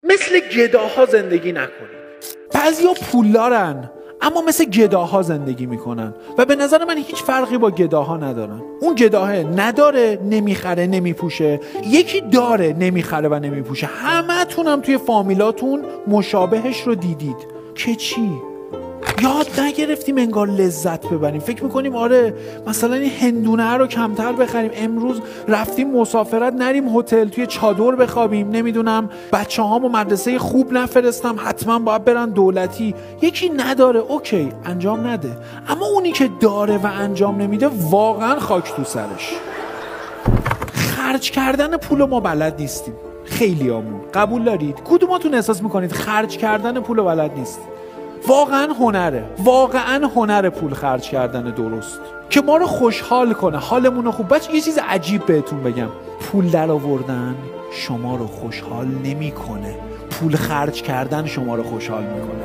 مثل گداها زندگی نکنید. بعضیا پولدارن اما مثل گداها زندگی میکنن و به نظر من هیچ فرقی با گداها ندارن. اون گداه نداره، نمیخره، نمیپوشه، یکی داره، نمیخره و نمیپوشه. همه تونم توی فامیلاتون مشابهش رو دیدید که چی؟ یاد نگرفتیم انگار لذت ببریم. فکر میکنیم آره مثلا این هندونه رو کمتر بخریم، امروز رفتیم مسافرت نریم هتل توی چادر بخوابیم، نمیدونم بچه هامو مدرسه خوب نفرستم حتما باید برن دولتی. یکی نداره اوکی انجام نده، اما اونی که داره و انجام نمیده واقعا خاک تو سرش. خرج کردن پول ما بلد نیستیم خیلیامون، قبول دارید؟ کدوماتون احساس میکنید خرج کردن پول بلد نیست؟ واقعا هنره پول خرج کردن درست که ما رو خوشحال کنه، حالمون رو خوب. بچه یه چیز عجیب بهتون بگم، پول در آوردن شما رو خوشحال نمیکنه، پول خرج کردن شما رو خوشحال میکنه.